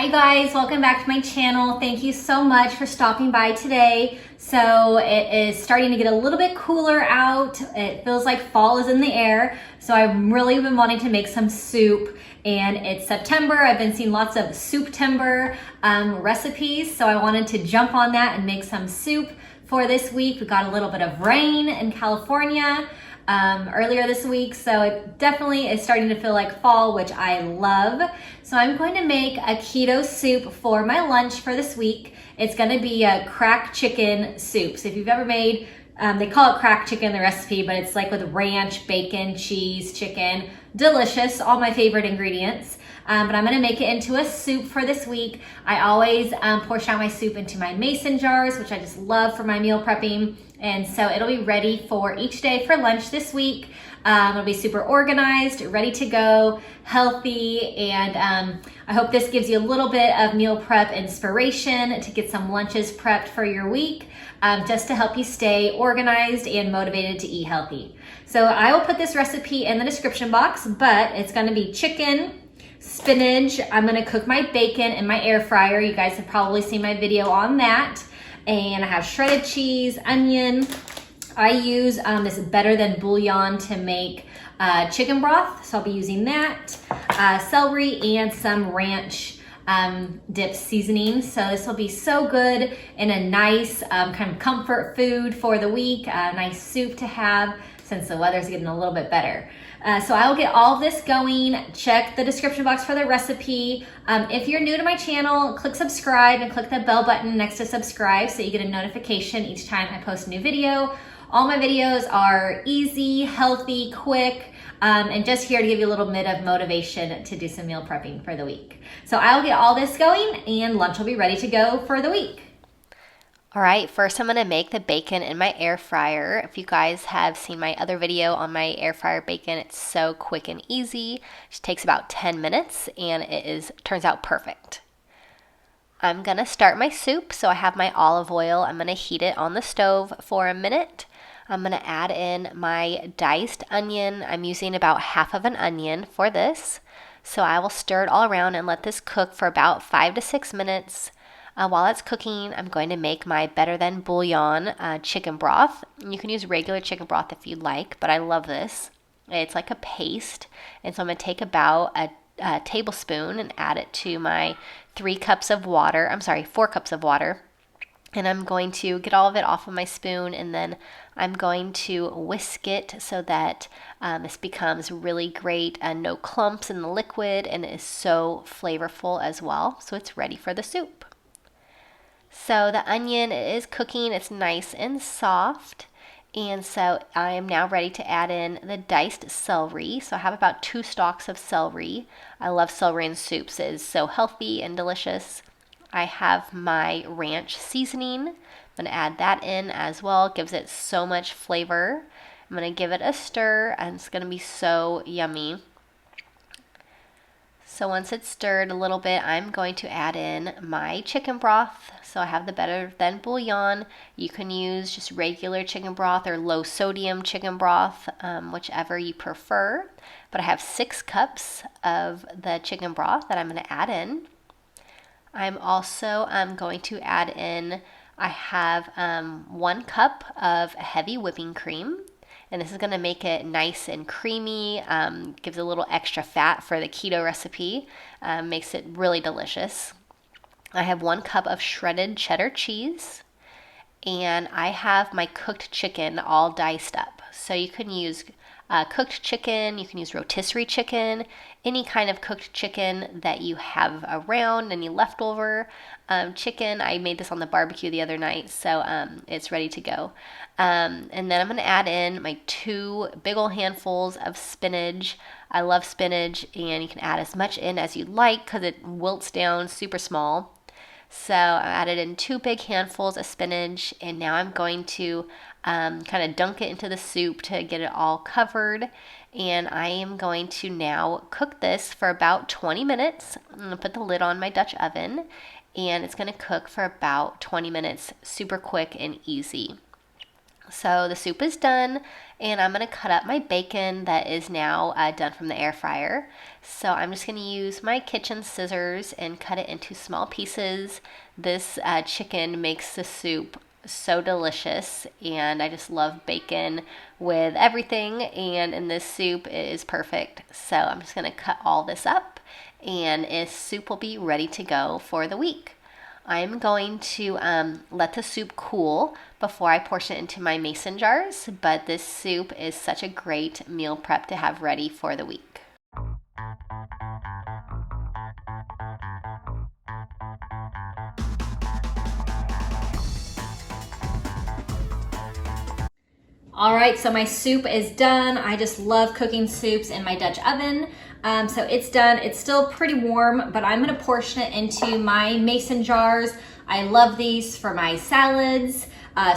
Hi guys, welcome back to my channel. Thank you so much for stopping by today. So it is starting to get a little bit cooler out. It feels like fall is in the air. So I've really been wanting to make some soup, and it's September. I've been seeing lots of souptember recipes. So I wanted to jump on that and make some soup for this week. We got a little bit of rain in California earlier this week, so it definitely is starting to feel like fall, which I love. So I'm going to make a keto soup for my lunch for this week. It's going to be a cracked chicken soup. So if you've ever made, they call it cracked chicken in the recipe, but it's like with ranch, bacon, cheese, chicken, delicious, all my favorite ingredients. But I'm going to make it into a soup for this week. I always portion out my soup into my mason jars, which I just love for my meal prepping. And so it'll be ready for each day for lunch this week. It'll be super organized, ready to go, healthy, and I hope this gives you a little bit of meal prep inspiration to get some lunches prepped for your week, just to help you stay organized and motivated to eat healthy. So I will put this recipe in the description box, but it's going to be chicken, spinach. I'm going to cook my bacon in my air fryer. You guys have probably seen my video on that. And I have shredded cheese, onion. I use this Better Than bouillon to make chicken broth, so I'll be using that. Celery and some ranch dip seasoning. So this will be so good and a nice kind of comfort food for the week, a nice soup to have since the weather's getting a little bit better. So I will get all this going. Check the description box for the recipe. If you're new to my channel, click subscribe and click the bell button next to subscribe so you get a notification each time I post a new video. All my videos are easy, healthy, quick, and just here to give you a little bit of motivation to do some meal prepping for the week. So I'll get all this going and lunch will be ready to go for the week. All right, first I'm going to make the bacon in my air fryer. If you guys have seen my other video on my air fryer bacon, it's so quick and easy. It just takes about 10 minutes and turns out perfect. I'm going to start my soup. So I have my olive oil. I'm going to heat it on the stove for a minute. I'm going to add in my diced onion. I'm using about half of an onion for this. So I will stir it all around and let this cook for about 5 to 6 minutes. While it's cooking, I'm going to make my Better Than bouillon chicken broth. You can use regular chicken broth if you'd like, but I love this. It's like a paste, and so I'm going to take about a tablespoon and add it to my 4 cups of water, and I'm going to get all of it off of my spoon, and then I'm going to whisk it so that this becomes really great and no clumps in the liquid, and it is so flavorful as well, so it's ready for the soup. So the onion is cooking, it's nice and soft, and so I am now ready to add in the diced celery. So I have about 2 stalks of celery. I love celery in soups, it is so healthy and delicious. I have my ranch seasoning. I'm going to add that in as well, it gives it so much flavor. I'm going to give it a stir, and it's going to be so yummy. So once it's stirred a little bit, I'm going to add in my chicken broth. So I have the Better Than bouillon. You can use just regular chicken broth or low sodium chicken broth, whichever you prefer. But I have 6 cups of the chicken broth that I'm going to add in. I'm also going to add in, I have 1 cup of heavy whipping cream. And this is going to make it nice and creamy, gives a little extra fat for the keto recipe, makes it really delicious. I have 1 cup of shredded cheddar cheese, and I have my cooked chicken all diced up. So you can use cooked chicken, you can use rotisserie chicken, any kind of cooked chicken that you have around, any leftover chicken. I made this on the barbecue the other night, so it's ready to go. And then I'm going to add in my 2 big ol' handfuls of spinach. I love spinach, and you can add as much in as you like because it wilts down super small. So I added in 2 big handfuls of spinach, and now I'm going to kind of dunk it into the soup to get it all covered. And I am going to now cook this for about 20 minutes. I'm going to put the lid on my Dutch oven, and it's going to cook for about 20 minutes, super quick and easy. So the soup is done, and I'm going to cut up my bacon that is now done from the air fryer. So I'm just going to use my kitchen scissors and cut it into small pieces. This chicken makes the soup so delicious, and I just love bacon with everything, and in this soup it is perfect. So I'm just going to cut all this up, and this soup will be ready to go for the week. I'm going to let the soup cool before I portion it into my mason jars, but this soup is such a great meal prep to have ready for the week. All right, so my soup is done. I just love cooking soups in my Dutch oven. So it's done. It's still pretty warm, but I'm gonna portion it into my mason jars. I love these for my salads,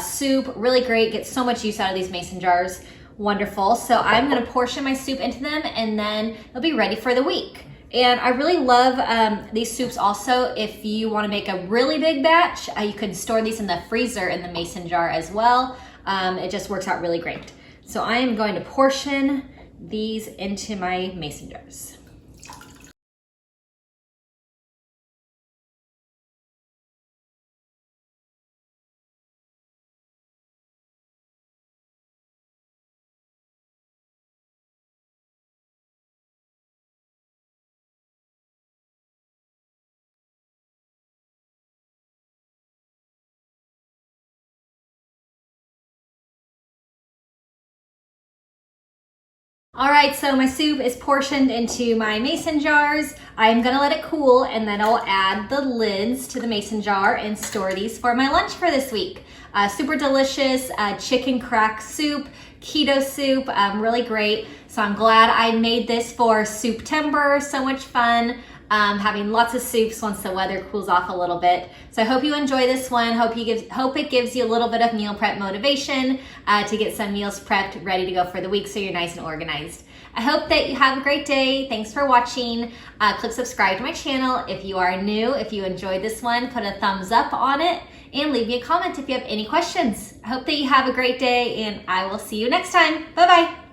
soup, really great. Get so much use out of these mason jars. Wonderful. So I'm gonna portion my soup into them, and then they'll be ready for the week. And I really love these soups also. If you wanna make a really big batch, you can store these in the freezer in the mason jar as well. It just works out really great. So I am going to portion these into my mason jars. All right, so my soup is portioned into my mason jars. I'm gonna let it cool, and then I'll add the lids to the mason jar and store these for my lunch for this week. Super delicious chicken crack soup, keto soup, really great. So I'm glad I made this for Souptember. So much fun. Having lots of soups once the weather cools off a little bit. So I hope you enjoy this one. Hope it gives you a little bit of meal prep motivation to get some meals prepped, ready to go for the week, so you're nice and organized. I hope that you have a great day. Thanks for watching. Click subscribe to my channel if you are new. If you enjoyed this one, put a thumbs up on it and leave me a comment if you have any questions. I hope that you have a great day, and I will see you next time. Bye-bye.